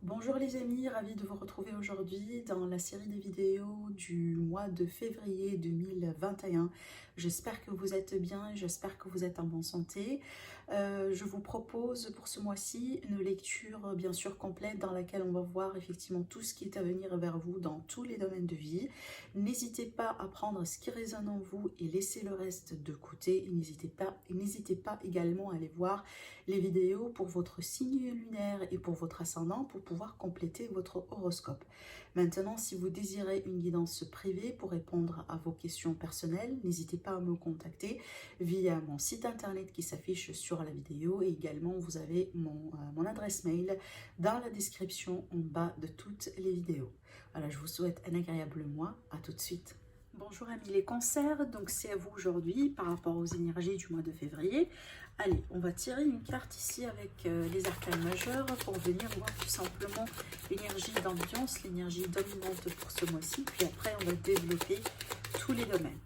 Bonjour les amis, ravie de vous retrouver aujourd'hui dans la série des vidéos du mois de février 2021. J'espère que vous êtes bien et j'espère que vous êtes en bonne santé. Je vous propose pour ce mois-ci une lecture bien sûr complète dans laquelle on va voir effectivement tout ce qui est à venir vers vous dans tous les domaines de vie. N'hésitez pas à prendre ce qui résonne en vous et laisser le reste de côté. N'hésitez pas également à aller voir les vidéos pour votre signe lunaire et pour votre ascendant pour pouvoir compléter votre horoscope. Maintenant, si vous désirez une guidance privée pour répondre à vos questions personnelles, n'hésitez pas à me contacter via mon site internet qui s'affiche sur la vidéo et également vous avez mon adresse mail dans la description en bas de toutes les vidéos. Voilà, je vous souhaite un agréable mois. À tout de suite. Bonjour amis les cancers, donc c'est à vous aujourd'hui par rapport aux énergies du mois de février. Allez, on va tirer une carte ici avec les arcanes majeurs pour venir voir tout simplement l'énergie d'ambiance, l'énergie dominante pour ce mois-ci. Puis après, on va développer tous les domaines.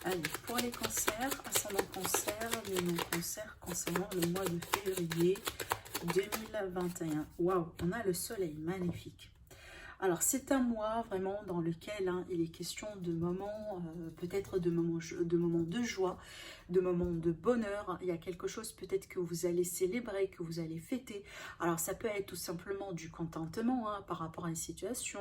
Allez, pour les cancers, ascendant cancer, les non-cancers concernant le mois de février 2021. Waouh, on a le soleil, magnifique. Alors, c'est un mois vraiment dans lequel il est question de moments, peut-être de moments de joie, de moments de bonheur. Il y a quelque chose peut-être que vous allez célébrer, que vous allez fêter. Alors, ça peut être tout simplement du contentement par rapport à une situation,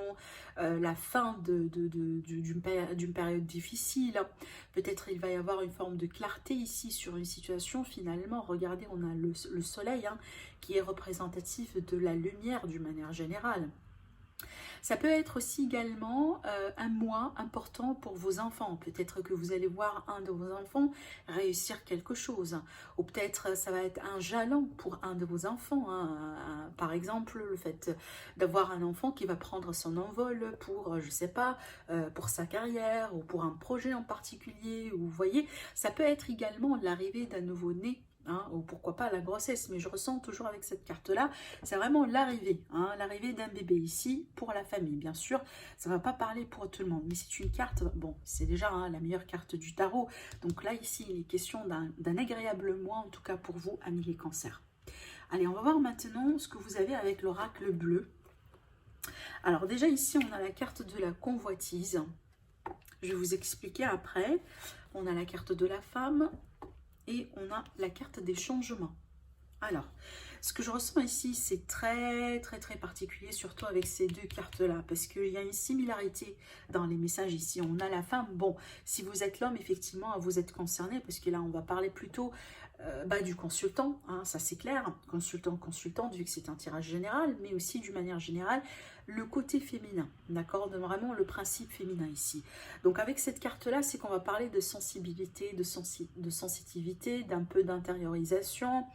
la fin d'une période difficile. Peut-être il va y avoir une forme de clarté ici sur une situation. Finalement, regardez, on a le soleil qui est représentatif de la lumière d'une manière générale. Ça peut être aussi également un mois important pour vos enfants. Peut-être que vous allez voir un de vos enfants réussir quelque chose. Ou peut-être ça va être un jalon pour un de vos enfants. Par exemple, le fait d'avoir un enfant qui va prendre son envol pour, je ne sais pas, pour sa carrière ou pour un projet en particulier. Ou, vous voyez, ça peut être également l'arrivée d'un nouveau-né. Ou pourquoi pas la grossesse, mais je ressens toujours avec cette carte-là, c'est vraiment l'arrivée, l'arrivée d'un bébé ici pour la famille. Bien sûr, ça ne va pas parler pour tout le monde, mais c'est une carte, bon, c'est déjà la meilleure carte du tarot. Donc là, ici, il est question d'un agréable mois, en tout cas pour vous, amis les cancers. Allez, on va voir maintenant ce que vous avez avec l'oracle bleu. Alors déjà, ici, on a la carte de la convoitise. Je vais vous expliquer après. On a la carte de la femme. Et on a la carte des changements. Alors, ce que je ressens ici, c'est très particulier, surtout avec ces deux cartes-là, parce qu'il y a une similarité dans les messages ici. On a la femme, bon, si vous êtes l'homme, effectivement, vous êtes concerné, parce que là, on va parler plutôt du consultant, ça c'est clair, consultant, vu que c'est un tirage général, mais aussi d'une manière générale, le côté féminin, d'accord, vraiment le principe féminin ici. Donc avec cette carte-là, c'est qu'on va parler de sensibilité, de sensitivité, d'un peu d'intériorisation,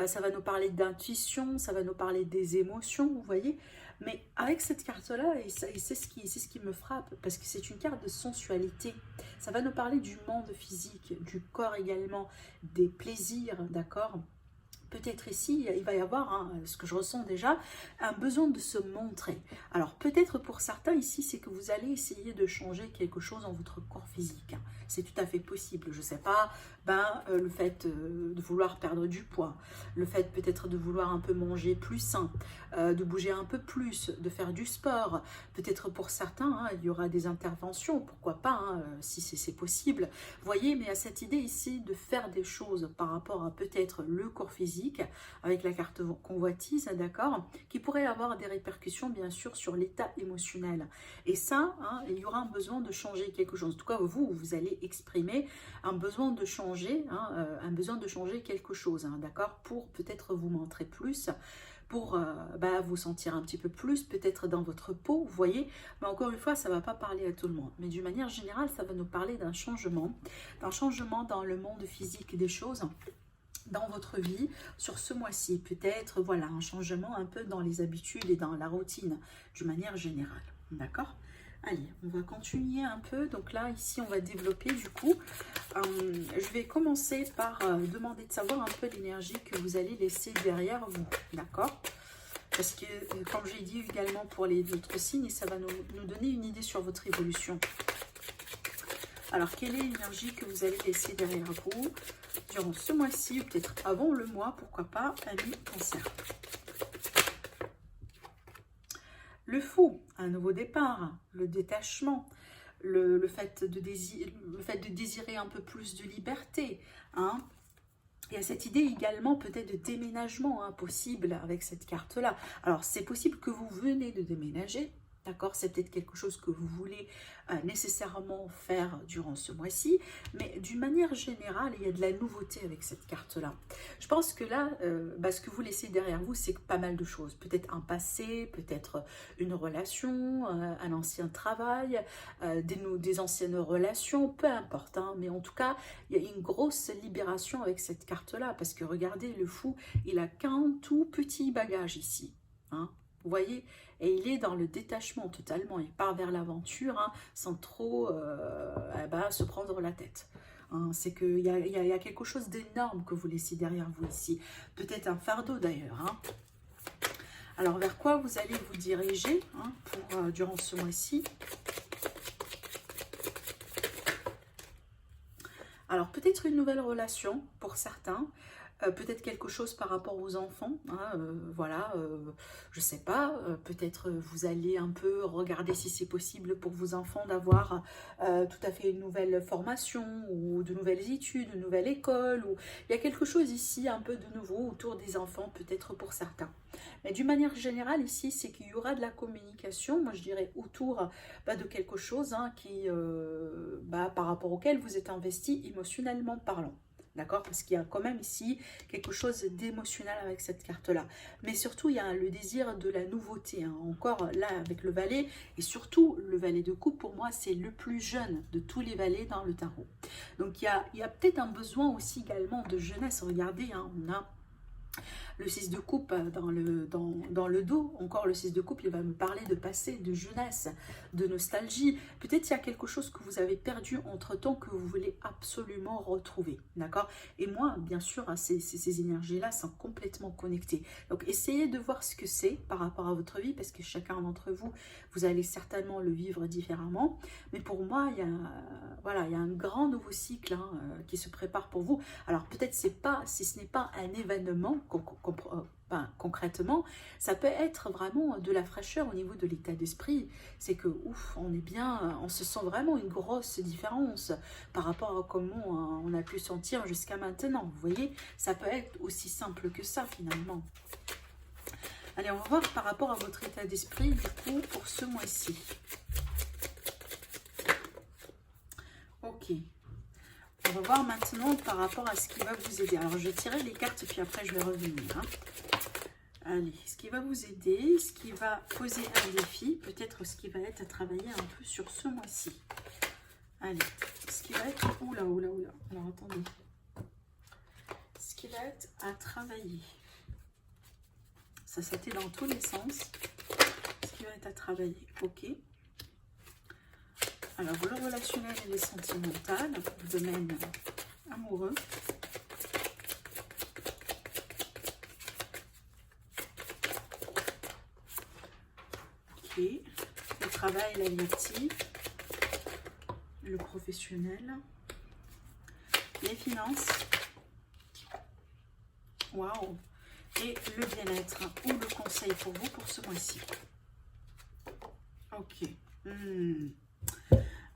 ça va nous parler d'intuition, ça va nous parler des émotions, vous voyez. Mais avec cette carte-là, et c'est ce qui me frappe, parce que c'est une carte de sensualité. Ça va nous parler du monde physique, du corps également, des plaisirs, d'accord. Peut-être ici, il va y avoir, ce que je ressens déjà, un besoin de se montrer. Alors peut-être pour certains ici, c'est que vous allez essayer de changer quelque chose dans votre corps physique. C'est tout à fait possible. Je ne sais pas, le fait de vouloir perdre du poids, le fait peut-être de vouloir un peu manger plus sain, de bouger un peu plus, de faire du sport. Peut-être pour certains, il y aura des interventions, pourquoi pas, si c'est possible. Vous voyez, mais il y a cette idée ici de faire des choses par rapport à peut-être le corps physique, avec la carte convoitise, d'accord, qui pourrait avoir des répercussions bien sûr sur l'état émotionnel. Et ça, il y aura un besoin de changer quelque chose. En tout cas, vous allez exprimer un besoin de changer, quelque chose, d'accord, pour peut-être vous montrer plus, pour vous sentir un petit peu plus, peut-être dans votre peau, vous voyez. Mais encore une fois, ça ne va pas parler à tout le monde. Mais d'une manière générale, ça va nous parler d'un changement dans le monde physique des choses, dans votre vie, sur ce mois-ci. Peut-être, voilà, un changement un peu dans les habitudes et dans la routine, d'une manière générale. D'accord ? Allez, on va continuer un peu. Donc là, ici, on va développer du coup. Je vais commencer par demander de savoir un peu l'énergie que vous allez laisser derrière vous. D'accord ? Parce que, comme j'ai dit également pour les autres signes, ça va nous donner une idée sur votre évolution. Alors, quelle est l'énergie que vous allez laisser derrière vous durant ce mois-ci, ou peut-être avant le mois, pourquoi pas, amis cancer. Le fou, un nouveau départ, le détachement, le fait de désirer un peu plus de liberté, hein. Il y a cette idée également peut-être de déménagement possible avec cette carte-là. Alors, c'est possible que vous venez de déménager, d'accord? C'est peut-être quelque chose que vous voulez nécessairement faire durant ce mois-ci, mais d'une manière générale, il y a de la nouveauté avec cette carte-là. Je pense que là, ce que vous laissez derrière vous, c'est pas mal de choses. Peut-être un passé, peut-être une relation, un ancien travail, des anciennes relations, peu importe, hein, mais en tout cas, il y a une grosse libération avec cette carte-là, parce que regardez, le fou, il a qu'un tout petit bagage ici, hein, vous voyez, et il est dans le détachement totalement, il part vers l'aventure, hein, sans trop se prendre la tête. Hein, c'est qu'il y a quelque chose d'énorme que vous laissez derrière vous ici, peut-être un fardeau d'ailleurs, hein. Alors, vers quoi vous allez vous diriger, hein, durant ce mois-ci? Alors, peut-être une nouvelle relation pour certains, peut-être quelque chose par rapport aux enfants, hein, voilà, je sais pas, peut-être vous allez un peu regarder si c'est possible pour vos enfants d'avoir tout à fait une nouvelle formation ou de nouvelles études, une nouvelle école, ou il y a quelque chose ici un peu de nouveau autour des enfants, peut-être pour certains. Mais d'une manière générale ici, c'est qu'il y aura de la communication, moi je dirais autour de quelque chose, hein, par rapport auquel vous êtes investi émotionnellement parlant. D'accord? Parce qu'il y a quand même ici quelque chose d'émotionnel avec cette carte-là. Mais surtout, il y a le désir de la nouveauté, hein. Encore là, avec le valet, et surtout le valet de coupe, pour moi, c'est le plus jeune de tous les valets dans le tarot. Donc, il y a peut-être un besoin aussi également de jeunesse. Regardez, hein, on a le 6 de coupe dans le dos, encore le 6 de coupe, il va me parler de passé, de jeunesse, de nostalgie. Peut-être il y a quelque chose que vous avez perdu entre-temps que vous voulez absolument retrouver, d'accord? Et moi, bien sûr, hein, ces énergies-là sont complètement connectées. Donc, essayez de voir ce que c'est par rapport à votre vie, parce que chacun d'entre vous, vous allez certainement le vivre différemment. Mais pour moi, il y a un grand nouveau cycle, hein, qui se prépare pour vous. Alors, peut-être si ce n'est pas un événement concrètement, ça peut être vraiment de la fraîcheur au niveau de l'état d'esprit. C'est que, ouf, on est bien, on se sent vraiment une grosse différence par rapport à comment on a pu sentir jusqu'à maintenant. Vous voyez, ça peut être aussi simple que ça finalement. Allez, on va voir par rapport à votre état d'esprit, du coup, pour ce mois-ci. Ok. On va voir maintenant par rapport à ce qui va vous aider. Alors, je vais tirer les cartes et puis après, je vais revenir, hein. Allez, ce qui va vous aider, ce qui va poser un défi, peut-être ce qui va être à travailler un peu sur ce mois-ci. Allez, ce qui va être... Oula. Alors, attendez. Ce qui va être à travailler. Ça sautait dans tous les sens. Ce qui va être à travailler, ok. Alors, le relationnel et les sentimentales, le domaine amoureux. Ok. Le travail, la vie active. Le professionnel. Les finances. Waouh. Et le bien-être ou le conseil pour vous pour ce mois-ci. Ok.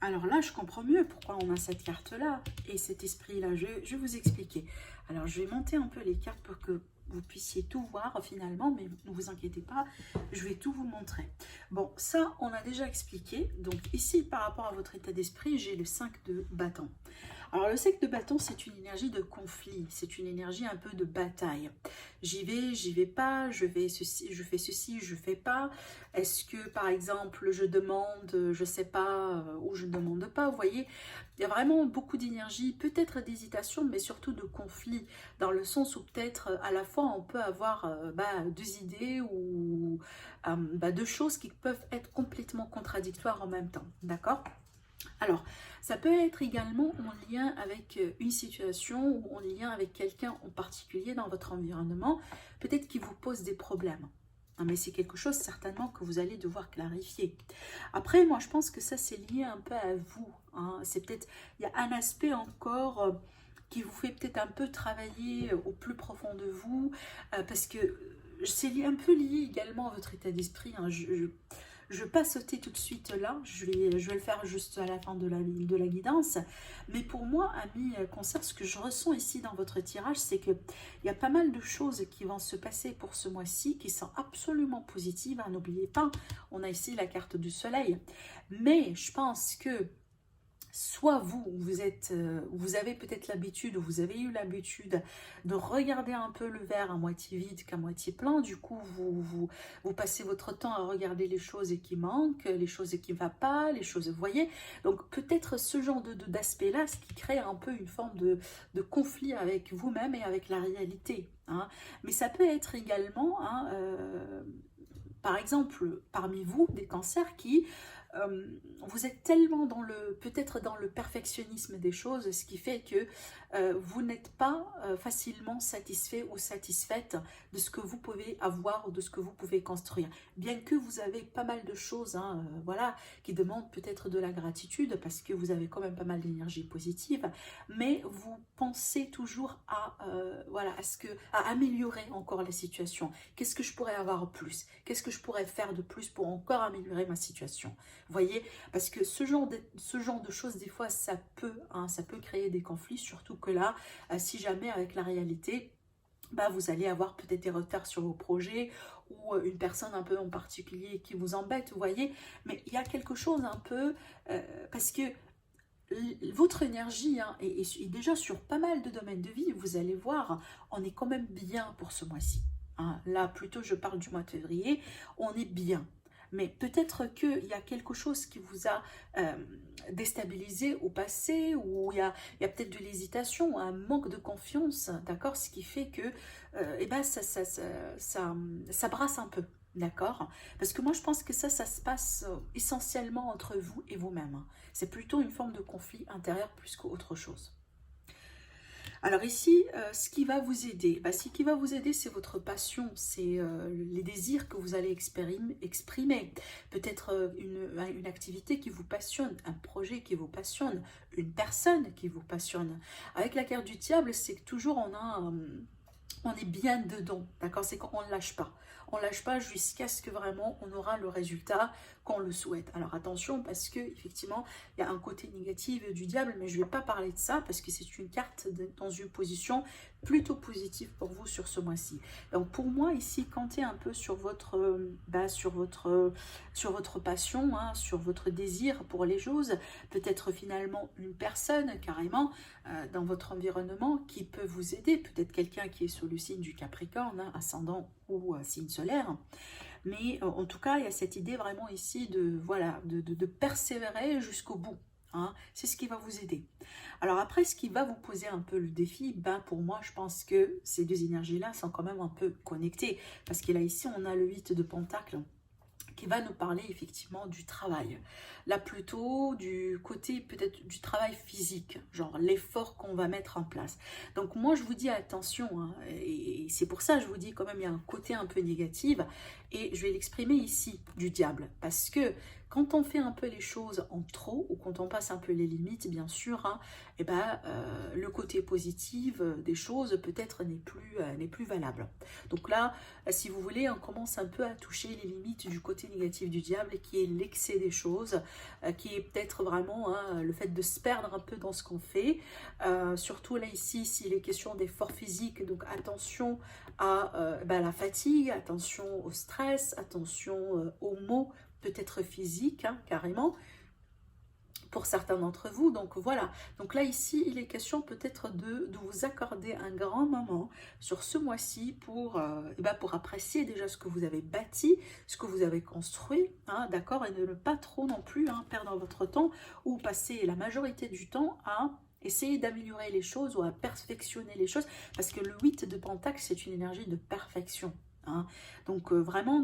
Alors là, je comprends mieux pourquoi on a cette carte-là et cet esprit-là. Je vais vous expliquer. Alors, je vais monter un peu les cartes pour que vous puissiez tout voir finalement, mais ne vous inquiétez pas, je vais tout vous montrer. Bon, ça, on a déjà expliqué. Donc ici, par rapport à votre état d'esprit, j'ai le 5 de bâton. Alors, le 5 de bâton, c'est une énergie de conflit, c'est une énergie un peu de bataille. J'y vais pas, je fais ceci, je fais pas. Est-ce que, par exemple, je demande, je sais pas, ou je ne demande pas, vous voyez, il y a vraiment beaucoup d'énergie, peut-être d'hésitation, mais surtout de conflit, dans le sens où peut-être à la fois on peut avoir deux idées ou deux choses qui peuvent être complètement contradictoires en même temps, d'accord? Alors, ça peut être également en lien avec une situation ou en lien avec quelqu'un en particulier dans votre environnement, peut-être qui vous pose des problèmes. Mais c'est quelque chose certainement que vous allez devoir clarifier. Après, moi, je pense que ça, c'est lié un peu à vous, hein. C'est peut-être, il y a un aspect encore qui vous fait peut-être un peu travailler au plus profond de vous, parce que c'est un peu lié également à votre état d'esprit, hein. Je ne vais pas sauter tout de suite là, je vais le faire juste à la fin de la guidance. Mais pour moi, ami Cancer, ce que je ressens ici dans votre tirage, c'est qu'il y a pas mal de choses qui vont se passer pour ce mois-ci, qui sont absolument positives, hein. N'oubliez pas, on a ici la carte du soleil. Mais je pense que soit vous avez peut-être l'habitude, ou vous avez eu l'habitude de regarder un peu le verre à moitié vide qu'à moitié plein. Du coup, vous passez votre temps à regarder les choses qui manquent, les choses qui ne vont pas, les choses, vous voyez. Donc peut-être ce genre d'aspect-là, ce qui crée un peu une forme de conflit avec vous-même et avec la réalité, hein. Mais ça peut être également, hein, par exemple, parmi vous, des cancers qui vous êtes tellement peut-être dans le perfectionnisme des choses, ce qui fait que vous n'êtes pas facilement satisfait ou satisfaite de ce que vous pouvez avoir ou de ce que vous pouvez construire. Bien que vous avez pas mal de choses, hein, voilà, qui demandent peut-être de la gratitude parce que vous avez quand même pas mal d'énergie positive, mais vous pensez toujours voilà, à améliorer encore la situation. Qu'est-ce que je pourrais avoir plus? Qu'est-ce que je pourrais faire de plus pour encore améliorer ma situation? Vous voyez, parce que ce genre de choses, des fois, ça peut créer des conflits, surtout que là, si jamais avec la réalité, bah, vous allez avoir peut-être des retards sur vos projets ou une personne un peu en particulier qui vous embête, vous voyez. Mais il y a quelque chose un peu, parce que votre énergie, hein, et déjà sur pas mal de domaines de vie, vous allez voir, on est quand même bien pour ce mois-ci, hein. Là, plutôt, je parle du mois de février, on est bien. Mais peut-être qu'il y a quelque chose qui vous a déstabilisé au passé, ou il y a peut-être de l'hésitation, un manque de confiance, d'accord? Ce qui fait que eh ben, ça brasse un peu, d'accord? Parce que moi, je pense que ça se passe essentiellement entre vous et vous-même, hein. C'est plutôt une forme de conflit intérieur plus qu'autre chose. Alors ici, ce qui va vous aider, ce qui va vous aider, c'est votre passion, c'est les désirs que vous allez exprimer. Peut-être une activité qui vous passionne, un projet qui vous passionne, une personne qui vous passionne. Avec la carte du diable, c'est que toujours on est bien dedans, d'accord? C'est qu'on ne lâche pas. On ne lâche pas jusqu'à ce que vraiment on aura le résultat qu'on le souhaite. Alors attention, parce que effectivement il y a un côté négatif du diable, mais je ne vais pas parler de ça parce que c'est une carte dans une position plutôt positive pour vous sur ce mois-ci. Donc pour moi ici, comptez un peu sur sur votre passion, hein, sur votre désir pour les choses, peut-être finalement une personne carrément dans votre environnement qui peut vous aider, peut-être quelqu'un qui est sur le signe du Capricorne, hein, ascendant ou signe solaire. Mais en tout cas, il y a cette idée vraiment ici de persévérer jusqu'au bout, hein. C'est ce qui va vous aider. Alors après, ce qui va vous poser un peu le défi, pour moi, je pense que ces deux énergies-là sont quand même un peu connectées. Parce que là, ici, on a le 8 de Pentacle qui va nous parler effectivement du travail. Là plutôt du côté peut-être du travail physique, genre l'effort qu'on va mettre en place. Donc moi je vous dis attention, hein, et c'est pour ça que je vous dis quand même il y a un côté un peu négatif, et je vais l'exprimer ici, du diable, parce que quand on fait un peu les choses en trop, ou quand on passe un peu les limites, bien sûr, hein, le côté positif des choses peut-être n'est plus valable. Donc là, si vous voulez, on commence un peu à toucher les limites du côté négatif du diable, qui est l'excès des choses, qui est peut-être vraiment, hein, le fait de se perdre un peu dans ce qu'on fait. Surtout là ici, s'il est question d'effort physique, donc attention à la fatigue, attention au stress, attention aux maux peut-être physiques, hein, carrément, pour certains d'entre vous. Donc voilà, donc là ici il est question peut-être de vous accorder un grand moment sur ce mois-ci pour apprécier déjà ce que vous avez bâti, ce que vous avez construit, hein, d'accord, et ne pas trop non plus, hein, perdre votre temps ou passer la majorité du temps à essayer d'améliorer les choses ou à perfectionner les choses, parce que le 8 de Pentacle c'est une énergie de perfection, hein. Donc vraiment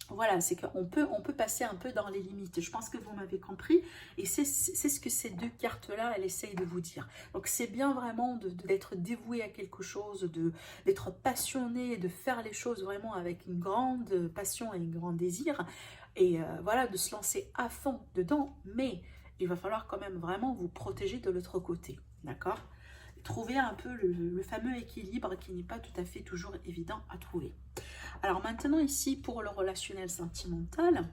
voilà, c'est qu'on peut passer un peu dans les limites. Je pense que vous m'avez compris. Et c'est ce que ces deux cartes-là, elles essayent de vous dire. Donc c'est bien vraiment d'être dévoué à quelque chose, d'être passionné, de faire les choses vraiment avec une grande passion et un grand désir. Et voilà, de se lancer à fond dedans. Mais il va falloir quand même vraiment vous protéger de l'autre côté. D'accord ? trouver un peu le fameux équilibre qui n'est pas tout à fait toujours évident à trouver. Alors maintenant ici, pour le relationnel sentimental,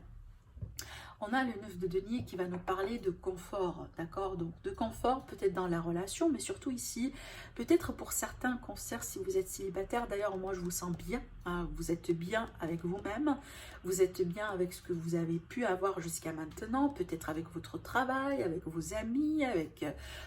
on a le 9 de denier qui va nous parler de confort, d'accord? Donc de confort peut-être dans la relation, mais surtout ici, peut-être pour certains cancers si vous êtes célibataire. D'ailleurs, moi je vous sens bien, hein, vous êtes bien avec vous-même, vous êtes bien avec ce que vous avez pu avoir jusqu'à maintenant, peut-être avec votre travail, avec vos amis, avec...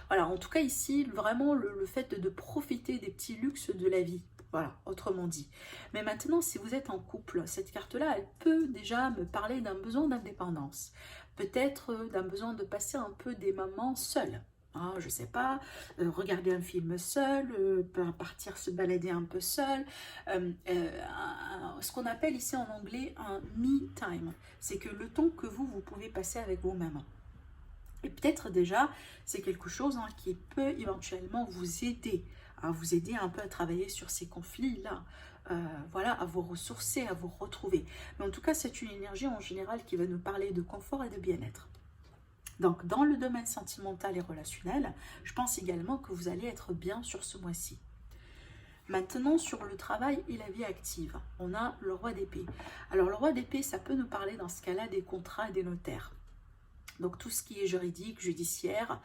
voilà, en tout cas ici, vraiment le fait de profiter des petits luxes de la vie. Voilà, autrement dit. Mais maintenant, si vous êtes en couple, cette carte-là, elle peut déjà me parler d'un besoin d'indépendance. Peut-être d'un besoin de passer un peu des moments seuls. Hein, je ne sais pas, regarder un film seul, partir se balader un peu seul. Ce qu'on appelle ici en anglais un me time. C'est que le temps que vous pouvez passer avec vous-même. Et peut-être déjà, c'est quelque chose qui peut éventuellement vous aider un peu à travailler sur ces conflits-là, voilà, à vous ressourcer, à vous retrouver. Mais en tout cas, c'est une énergie en général qui va nous parler de confort et de bien-être. Donc, dans le domaine sentimental et relationnel, je pense également que vous allez être bien sur ce mois-ci. Maintenant, sur le travail et la vie active, on a le roi d'épée. Alors, le roi d'épée, ça peut nous parler dans ce cas-là des contrats et des notaires. Donc tout ce qui est juridique, judiciaire,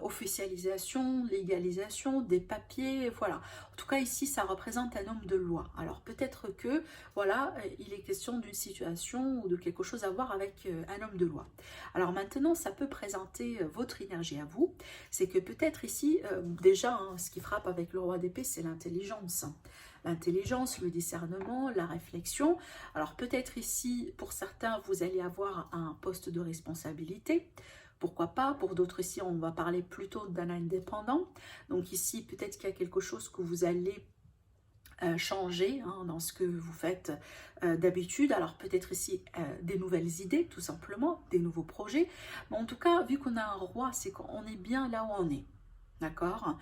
officialisation, légalisation, des papiers, voilà. En tout cas ici, ça représente un homme de loi. Alors peut-être que, voilà, il est question d'une situation ou de quelque chose à voir avec un homme de loi. Alors maintenant, ça peut présenter votre énergie à vous. C'est que peut-être ici, déjà, ce qui frappe avec le roi d'épée, c'est l'intelligence. L'intelligence, le discernement, la réflexion. Alors peut-être ici, pour certains, vous allez avoir un poste de responsabilité. Pourquoi pas? Pour d'autres ici, on va parler plutôt d'un indépendant. Donc ici, peut-être qu'il y a quelque chose que vous allez changer dans ce que vous faites d'habitude. Alors peut-être ici des nouvelles idées, tout simplement, des nouveaux projets. Mais en tout cas, vu qu'on a un roi, c'est qu'on est bien là où on est. D'accord?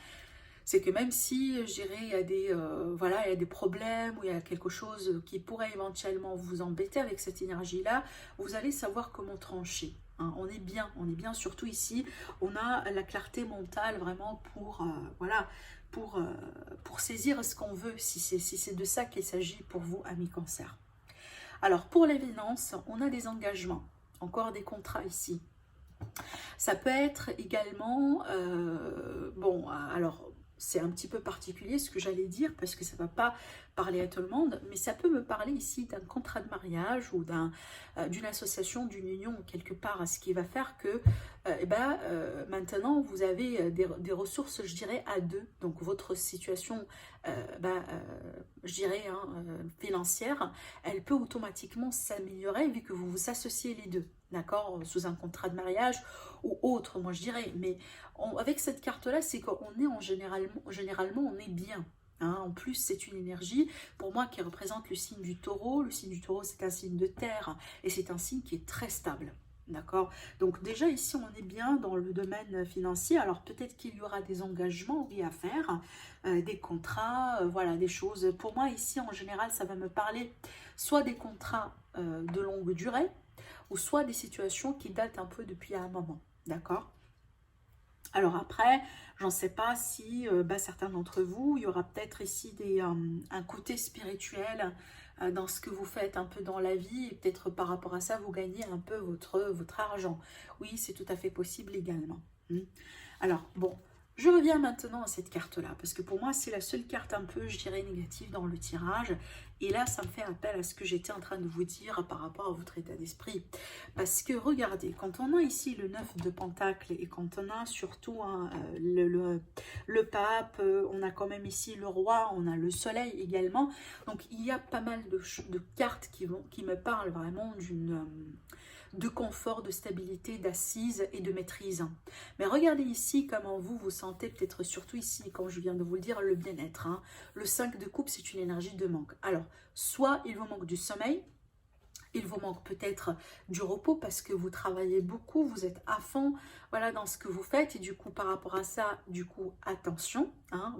C'est que même si, je dirais, il y a des, voilà, il y a des problèmes ou il y a quelque chose qui pourrait éventuellement vous embêter avec cette énergie-là, vous allez savoir comment trancher. Hein. On est bien, surtout ici, on a la clarté mentale vraiment pour, voilà, pour saisir ce qu'on veut, si c'est de ça qu'il s'agit pour vous, amis cancer. Alors, pour l'évidence, on a des engagements, encore des contrats ici. Ça peut être également, bon, alors c'est un petit peu particulier ce que j'allais dire parce que ça ne va pas parler à tout le monde, mais ça peut me parler ici d'un contrat de mariage ou d'une association, d'une union quelque part, ce qui va faire que maintenant vous avez des ressources, je dirais, à deux. Donc votre situation, je dirais, financière, elle peut automatiquement s'améliorer vu que vous vous associez les deux. D'accord, sous un contrat de mariage ou autre, moi je dirais. Mais avec cette carte-là, c'est qu'on est généralement, on est bien. Hein. En plus, c'est une énergie, pour moi, qui représente le signe du taureau. Le signe du taureau, c'est un signe de terre et c'est un signe qui est très stable. D'accord. Donc déjà ici, on est bien dans le domaine financier. Alors peut-être qu'il y aura des engagements, oui, à faire, des contrats, voilà, des choses. Pour moi, ici, en général, ça va me parler soit des contrats de longue durée, ou soit des situations qui datent un peu depuis un moment, d'accord? Alors après, j'en sais pas si certains d'entre vous, il y aura peut-être ici un côté spirituel dans ce que vous faites un peu dans la vie, et peut-être par rapport à ça, vous gagnez un peu votre argent. Oui, c'est tout à fait possible également. Alors, bon, je reviens maintenant à cette carte-là, parce que pour moi, c'est la seule carte un peu, je dirais, négative dans le tirage. Et là, ça me fait appel à ce que j'étais en train de vous dire par rapport à votre état d'esprit. Parce que, regardez, quand on a ici le 9 de Pentacle et quand on a surtout le pape, on a quand même ici le roi, on a le soleil également. Donc, il y a pas mal de cartes qui me parlent vraiment de confort, de stabilité, d'assise et de maîtrise. Mais regardez ici comment vous vous sentez, peut-être surtout ici, comme je viens de vous le dire, le bien-être. Le 5 de coupe, c'est une énergie de manque. Alors, soit il vous manque du sommeil, il vous manque peut-être du repos parce que vous travaillez beaucoup, vous êtes à fond, voilà, dans ce que vous faites. Et du coup, par rapport à ça, du coup, attention,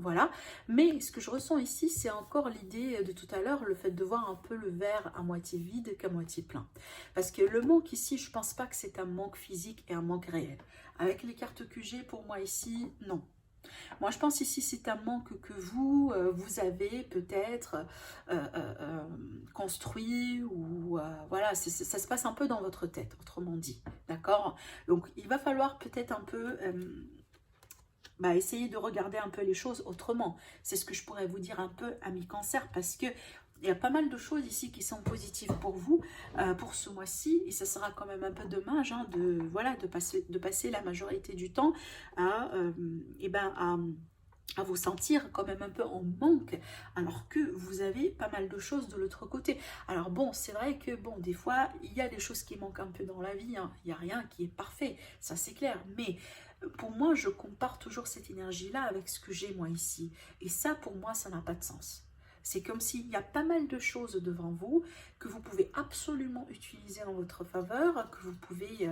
voilà. Mais ce que je ressens ici, c'est encore l'idée de tout à l'heure, le fait de voir un peu le verre à moitié vide qu'à moitié plein. Parce que le manque ici, je ne pense pas que c'est un manque physique et un manque réel. Avec les cartes que j'ai, pour moi ici, non. Moi, je pense ici, c'est un manque que vous avez peut-être construit ou voilà, ça se passe un peu dans votre tête, autrement dit, d'accord? Donc, il va falloir peut-être un peu essayer de regarder un peu les choses autrement. C'est ce que je pourrais vous dire un peu, amis cancer, parce que il y a pas mal de choses ici qui sont positives pour vous, pour ce mois-ci, et ça sera quand même un peu dommage hein, voilà, de passer la majorité du temps à, à vous sentir quand même un peu en manque, alors que vous avez pas mal de choses de l'autre côté. Alors bon, c'est vrai que bon, des fois, il y a des choses qui manquent un peu dans la vie, hein. Il n'y a rien qui est parfait, ça c'est clair, mais pour moi, je compare toujours cette énergie-là avec ce que j'ai moi ici. Et ça, pour moi, ça n'a pas de sens. C'est comme s'il y a pas mal de choses devant vous que vous pouvez absolument utiliser en votre faveur, que vous pouvez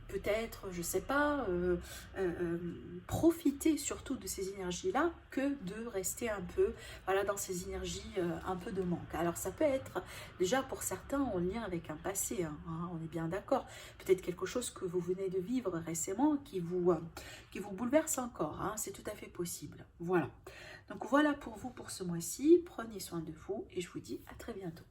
peut-être, je sais pas, profiter surtout de ces énergies-là que de rester un peu voilà, dans ces énergies un peu de manque. Alors ça peut être déjà pour certains en lien avec un passé, hein, on est bien d'accord. Peut-être quelque chose que vous venez de vivre récemment qui vous bouleverse encore, hein, c'est tout à fait possible. Voilà. Donc voilà pour vous pour ce mois-ci, prenez soin de vous et je vous dis à très bientôt.